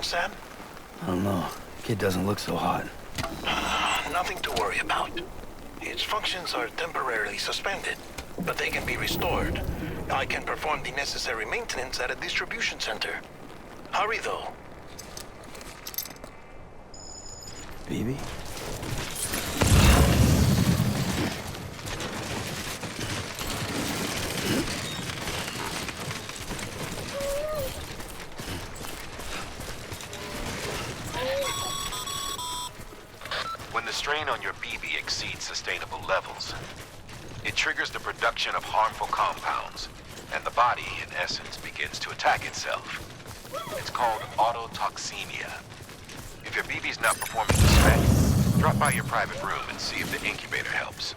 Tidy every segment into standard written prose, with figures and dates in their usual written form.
Sam? I don't know. Kid doesn't look so hot. Nothing to worry about. Its functions are temporarily suspended, but they can be restored. I can perform the necessary maintenance at a distribution center. Hurry, though. BB? When the strain on your BB exceeds sustainable levels, it triggers the production of harmful compounds, and the body, in essence, begins to attack itself. It's called autotoxemia. If your BB's not performing to spec, drop by your private room and see if the incubator helps.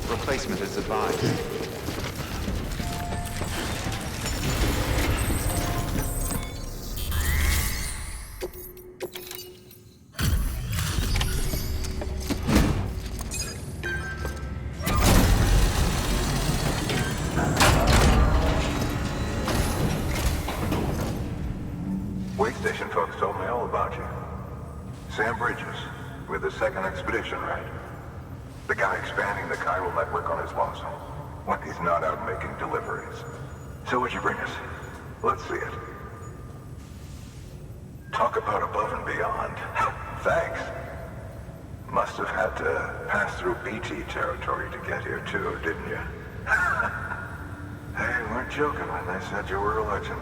Replacement is advised. Wake station folks told me all about you. Sam Bridges, with the second expedition, right? The guy expanding the chiral network on his lonesome, when he's not out making deliveries. So what'd you bring us? Let's see it. Talk about above and beyond. Thanks. Must have had to pass through BT territory to get here too, didn't you? They weren't joking when they said you were a legend.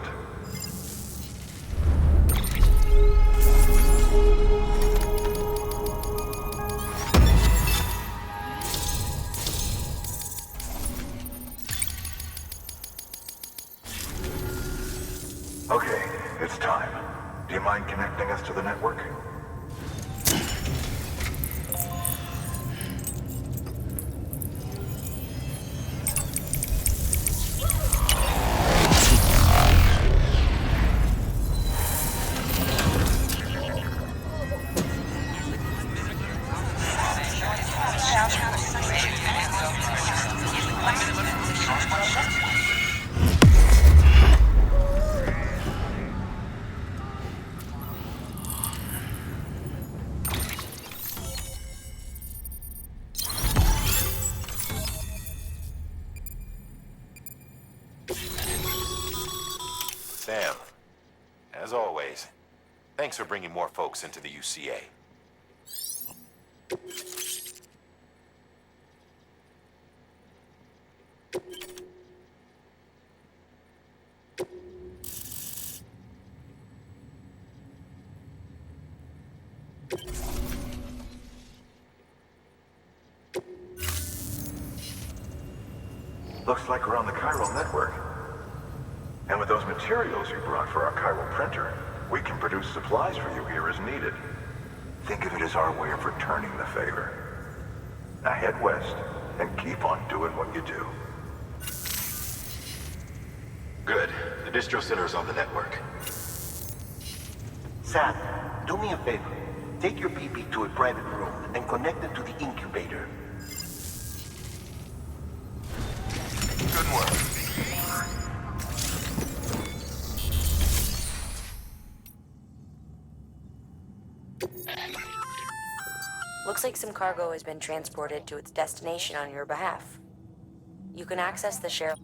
mind connecting us to the network? Sam, as always, thanks for bringing more folks into the UCA. Looks like we're on the chiral network. And with those materials you brought for our chiral printer, we can produce supplies for you here as needed. Think of it as our way of returning the favor. Now head west and keep on doing what you do. Good. The distro center is on the network. Sam, do me a favor. Take your PP to a private room and connect it to the incubator. Good work. Looks like some cargo has been transported to its destination on your behalf. You can access the share.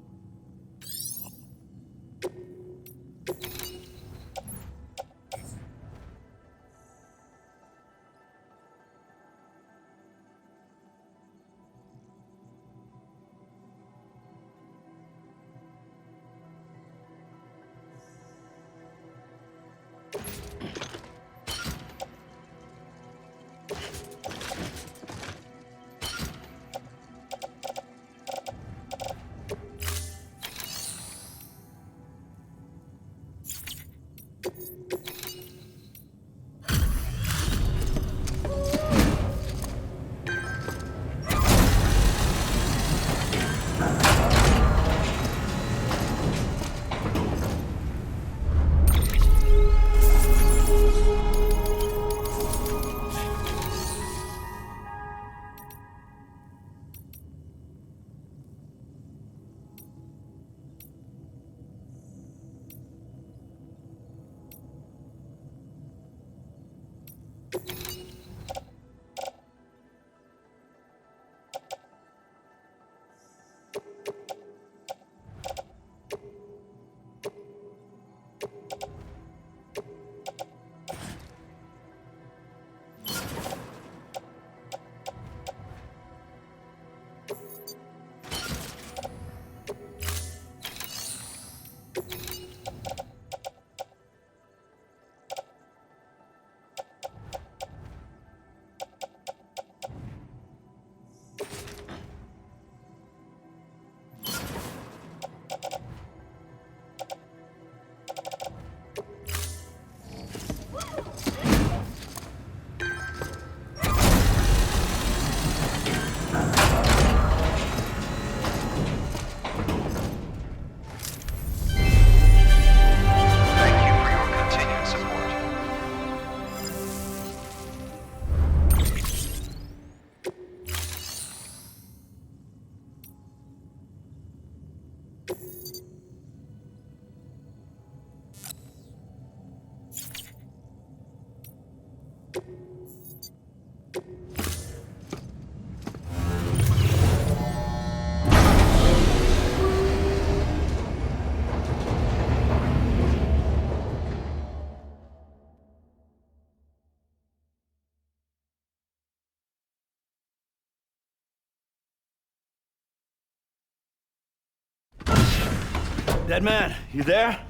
Dead man, you there?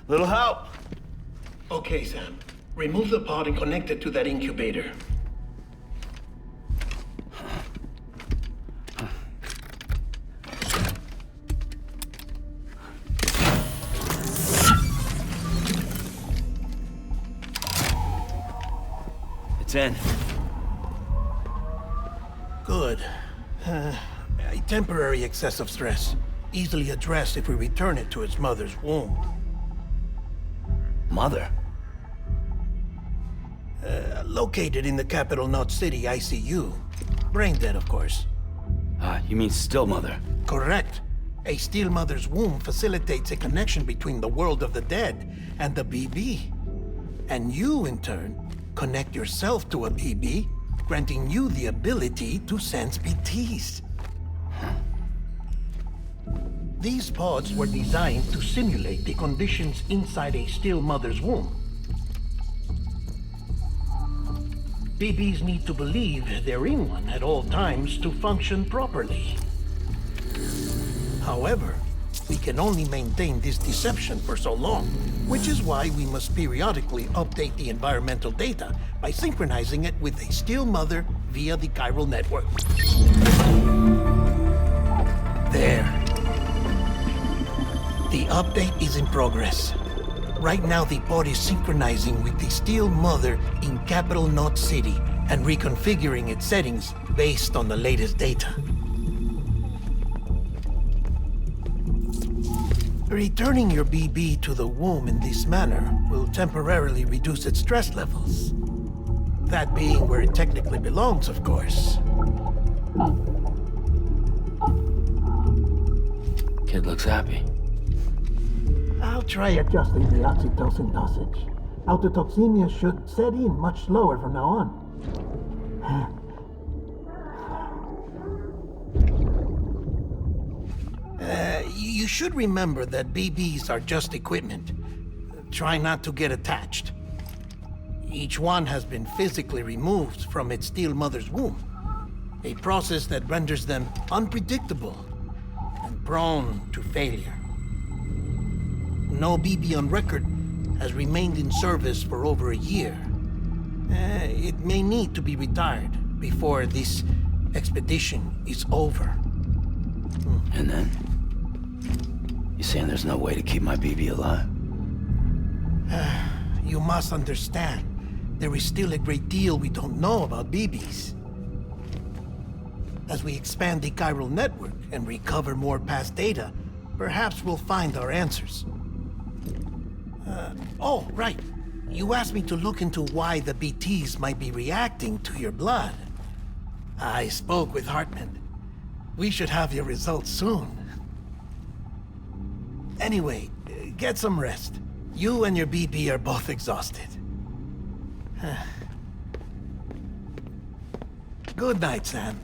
Little help? Okay, Sam. Remove the pod and connect it to that incubator. It's in. Good. A temporary excess of stress. Easily addressed if we return it to its mother's womb. Mother? Located in the capital Knot City ICU. Brain dead, of course. You mean still mother? Correct. A still mother's womb facilitates a connection between the world of the dead and the BB. And you, in turn, connect yourself to a BB, granting you the ability to sense BTs. These pods were designed to simulate the conditions inside a still mother's womb. BBs need to believe they're in one at all times to function properly. However, we can only maintain this deception for so long, which is why we must periodically update the environmental data by synchronizing it with a still mother via the chiral network. There. The update is in progress. Right now, the pod is synchronizing with the still mother in capital Knot City and reconfiguring its settings based on the latest data. Returning your BB to the womb in this manner will temporarily reduce its stress levels. That being where it technically belongs, of course. Kid looks happy. I'll try adjusting the oxytocin dosage. Autotoxemia should set in much slower from now on. You should remember that BBs are just equipment. Try not to get attached. Each one has been physically removed from its still mother's womb. A process that renders them unpredictable and prone to failure. No BB on record has remained in service for over a year. It may need to be retired before this expedition is over. And then? You saying there's no way to keep my BB alive? You must understand, there is still a great deal we don't know about BBs. As we expand the chiral network and recover more past data, perhaps we'll find our answers. Oh, right. You asked me to look into why the BTs might be reacting to your blood. I spoke with Hartman. We should have your results soon. Anyway, get some rest. You and your BB are both exhausted. Good night, Sam.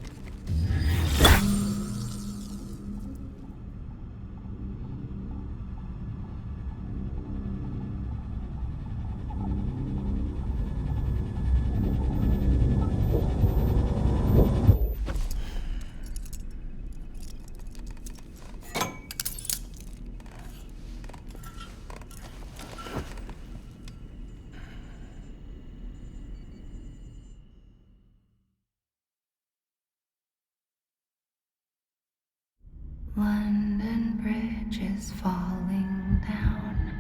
London Bridge is falling down,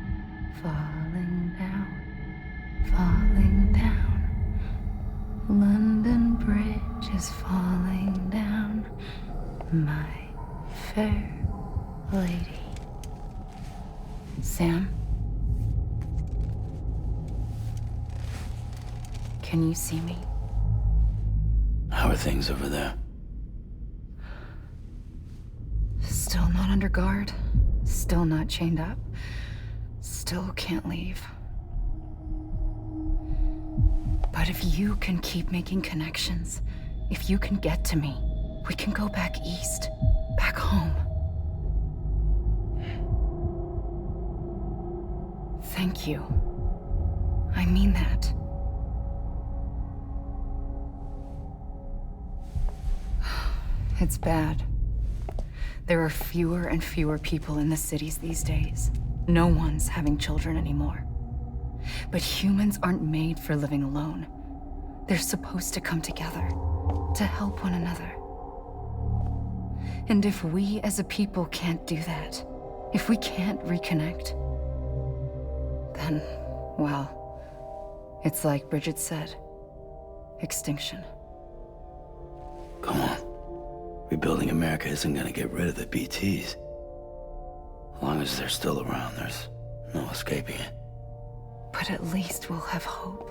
falling down, falling down. London Bridge is falling down, my fair lady. Sam? Can you see me? How are things over there? Still not under guard, still not chained up, still can't leave. But if you can keep making connections, if you can get to me, we can go back east, back home. Thank you. I mean that. It's bad. There are fewer and fewer people in the cities these days. No one's having children anymore. But humans aren't made for living alone. They're supposed to come together, to help one another. And if we as a people can't do that, if we can't reconnect, then, well, it's like Bridget said, extinction. Come on. Rebuilding America isn't gonna get rid of the BTs. As long as they're still around, there's no escaping it. But at least we'll have hope.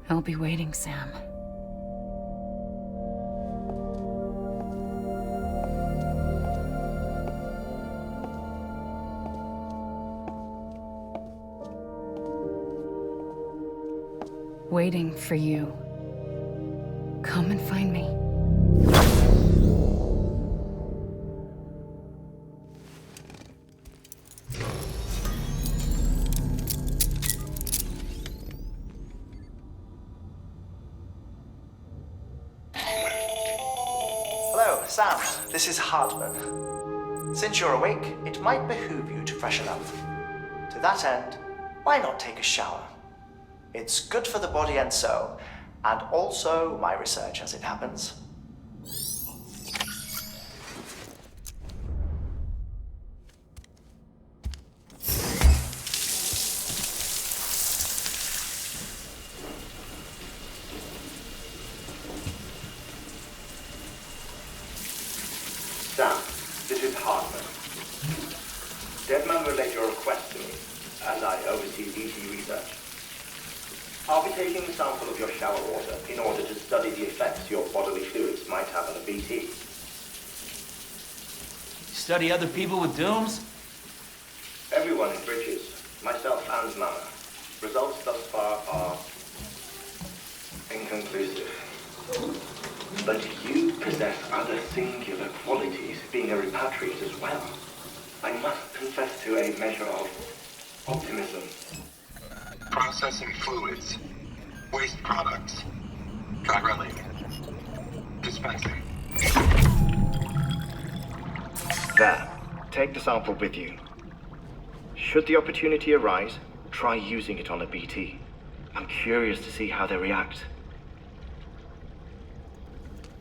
I'll be waiting, Sam. Waiting for you. Come and find me. Hello, Sam. This is Hartman. Since you're awake, it might behoove you to freshen up. To that end, why not take a shower? It's good for the body and soul, and also my research as it happens. Sam, this is Hartman. Deadman relayed your request to me, and I oversee BT research. I'll be taking a sample of your shower water in order to study the effects your bodily fluids might have on a BT. Study other people with dooms? Everyone in Bridges, myself and Mama. Results thus far are inconclusive. But you possess other singular qualities, being a repatriate as well. I must confess to a measure of optimism. Processing fluids. Waste products. Drilling. Dispensing. There. Take the sample with you. Should the opportunity arise, try using it on a BT. I'm curious to see how they react.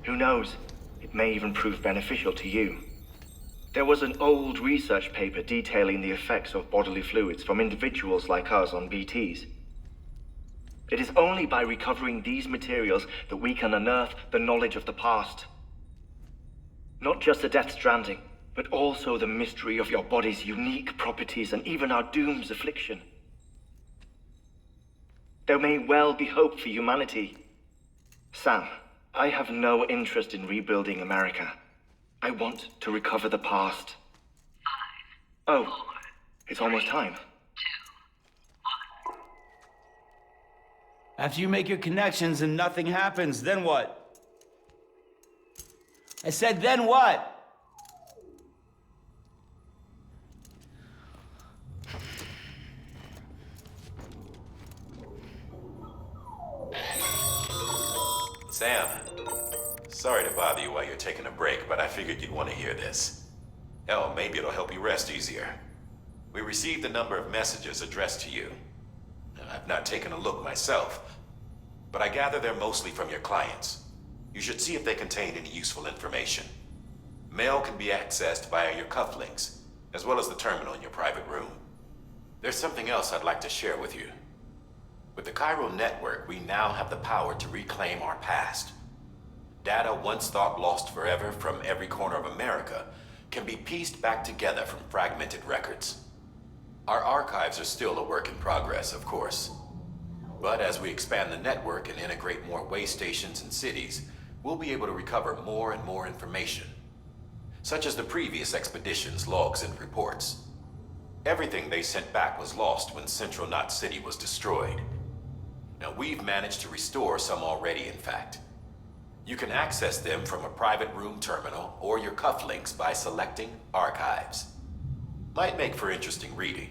Who knows? It may even prove beneficial to you. There was an old research paper detailing the effects of bodily fluids from individuals like us on BTs. It is only by recovering these materials that we can unearth the knowledge of the past. Not just the death stranding, but also the mystery of your body's unique properties and even our doom's affliction. There may well be hope for humanity. Sam, I have no interest in rebuilding America. I want to recover the past. 5, 4, it's almost time. 2, 1. After you make your connections and nothing happens, then what? I said, then what? Sam, sorry to bother you while you're taking a break, but I figured you'd want to hear this. Hell, maybe it'll help you rest easier. We received a number of messages addressed to you. I've not taken a look myself, but I gather they're mostly from your clients. You should see if they contain any useful information. Mail can be accessed via your cufflinks, as well as the terminal in your private room. There's something else I'd like to share with you. With the Chiral network, we now have the power to reclaim our past. Data once thought lost forever from every corner of America can be pieced back together from fragmented records. Our archives are still a work in progress, of course. But as we expand the network and integrate more way stations and cities, we'll be able to recover more and more information, such as the previous expedition's logs and reports. Everything they sent back was lost when Central Knot City was destroyed. Now, we've managed to restore some already, in fact. You can access them from a private room terminal or your cufflinks by selecting Archives. Might make for interesting reading.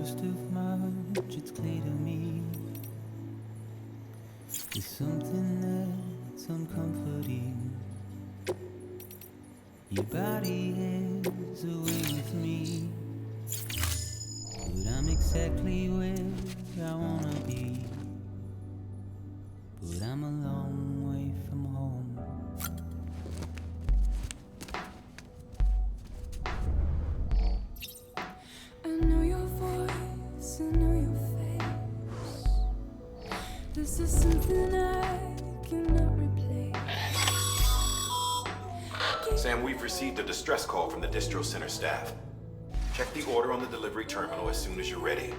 first of March, it's clear to me. There's something that's uncomforting. Your body has a way with me, but I'm exactly where I wanna be. But I'm a long way from home. I know your voice, I know your face. This is something I cannot replace. Sam, we've received a distress call from the distro center staff. Check the order on the delivery terminal as soon as you're ready.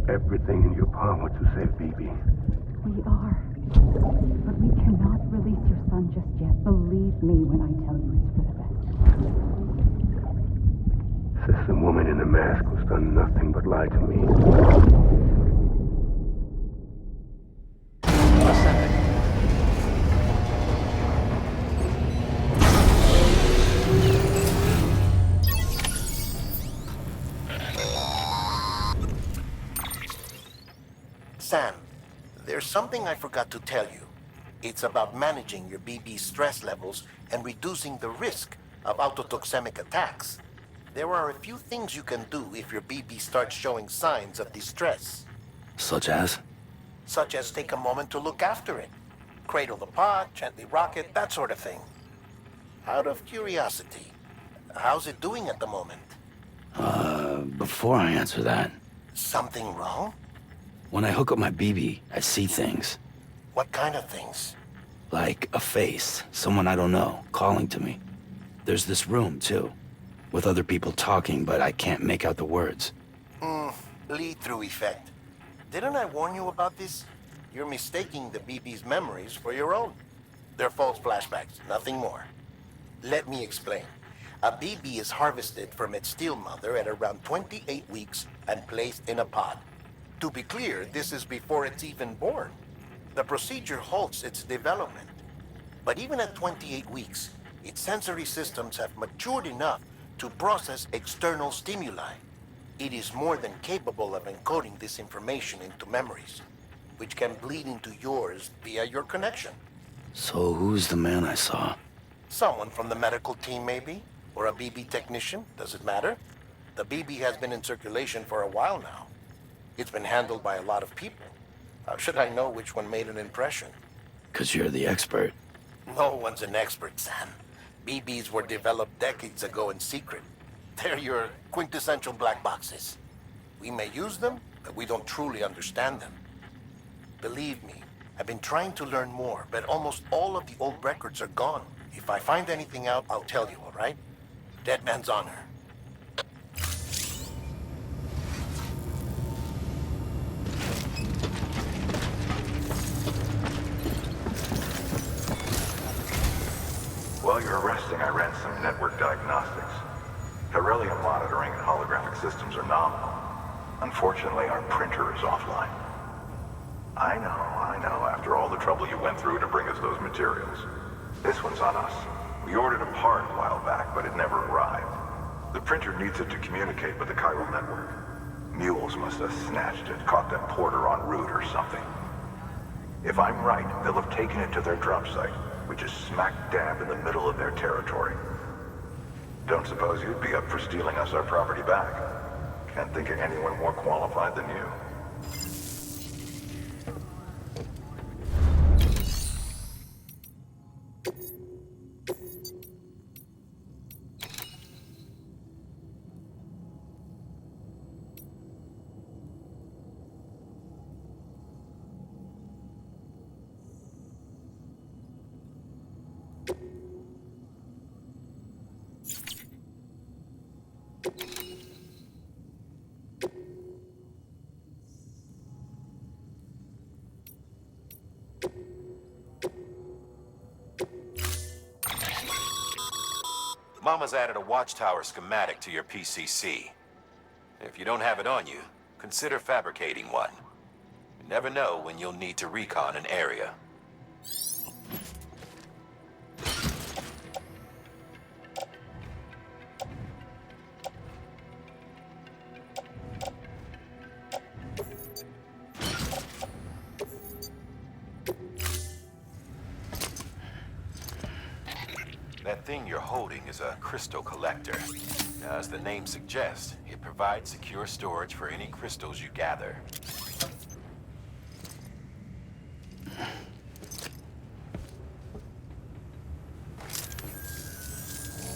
Everything in your power to save BB. We are. But we cannot release your son just yet. Believe me when I tell you it's for the best. Says the woman in the mask who's done nothing but lie to me. Sam, there's something I forgot to tell you. It's about managing your BB stress levels and reducing the risk of autotoxemic attacks. There are a few things you can do if your BB starts showing signs of distress. Such as? Such as take a moment to look after it. Cradle the pot, gently rock it, that sort of thing. Out of curiosity, how's it doing at the moment? Before I answer that... Something wrong? When I hook up my BB, I see things. What kind of things? Like a face, someone I don't know, calling to me. There's this room, too, with other people talking, but I can't make out the words. Lead-through effect. Didn't I warn you about this? You're mistaking the BB's memories for your own. They're false flashbacks, nothing more. Let me explain. A BB is harvested from its steel mother at around 28 weeks and placed in a pod. To be clear, this is before it's even born. The procedure halts its development. But even at 28 weeks, its sensory systems have matured enough to process external stimuli. It is more than capable of encoding this information into memories, which can bleed into yours via your connection. So who's the man I saw? Someone from the medical team, maybe? Or a BB technician? Does it matter? The BB has been in circulation for a while now. It's been handled by a lot of people. How should I know which one made an impression? 'Cause you're the expert. No one's an expert, Sam. BBs were developed decades ago in secret. They're your quintessential black boxes. We may use them, but we don't truly understand them. Believe me, I've been trying to learn more, but almost all of the old records are gone. If I find anything out, I'll tell you, all right? Dead man's honor. While you're resting, I ran some network diagnostics. Beryllium monitoring and holographic systems are nominal. Unfortunately, our printer is offline. I know, after all the trouble you went through to bring us those materials. This one's on us. We ordered a part a while back, but it never arrived. The printer needs it to communicate with the chiral network. Mules must have snatched it, caught that porter en route or something. If I'm right, they'll have taken it to their drop site, which is smack dab in the middle of their territory. Don't suppose you'd be up for stealing us our property back? Can't think of anyone more qualified than you. Mama's added a watchtower schematic to your PCC. If you don't have it on you, consider fabricating one. You never know when you'll need to recon an area. That thing you're holding is a crystal collector. Now, as the name suggests, it provides secure storage for any crystals you gather.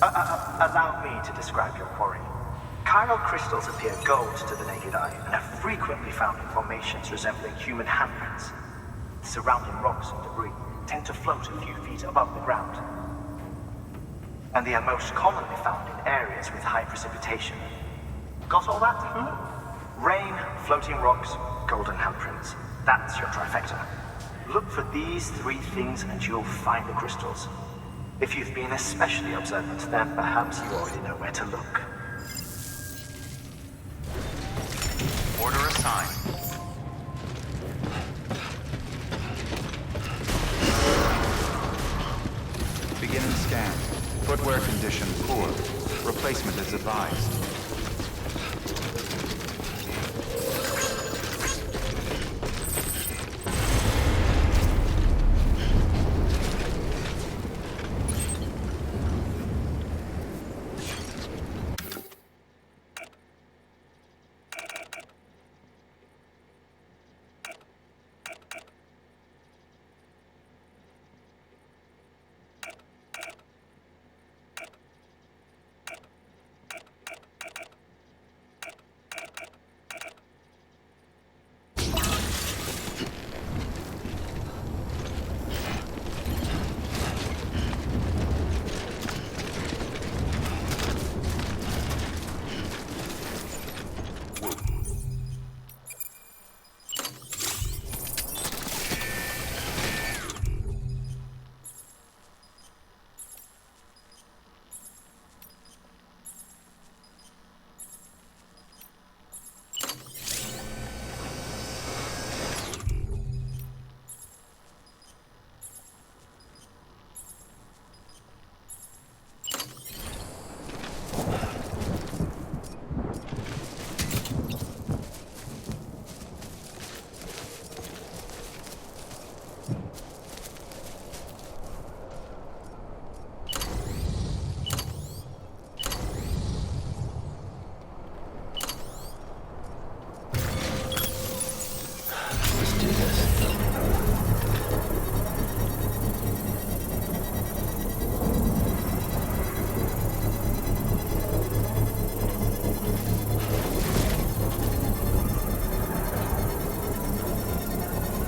Allow me to describe your quarry. Chiral crystals appear gold to the naked eye and are frequently found in formations resembling human handprints. Surrounding rocks and debris tend to float a few feet above the ground. And they are most commonly found in areas with high precipitation. Got all that? Rain, floating rocks, golden handprints. That's your trifecta. Look for these three things and you'll find the crystals. If you've been especially observant, then perhaps you already know where to look. Order assigned. Beginning scan. Footwear condition poor. Replacement is advised.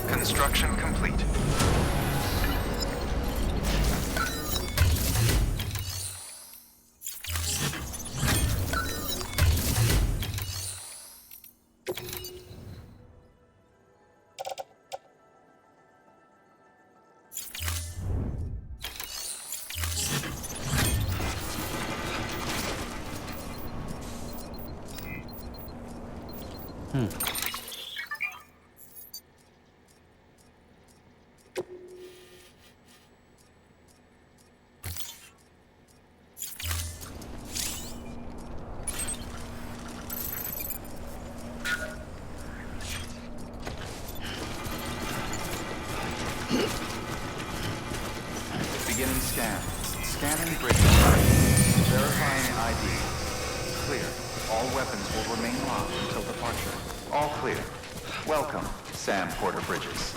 Construction complete. Beginning scan. Scanning bridge site. Verifying ID. Clear. All weapons will remain locked until departure. All clear. Welcome, Sam Porter Bridges.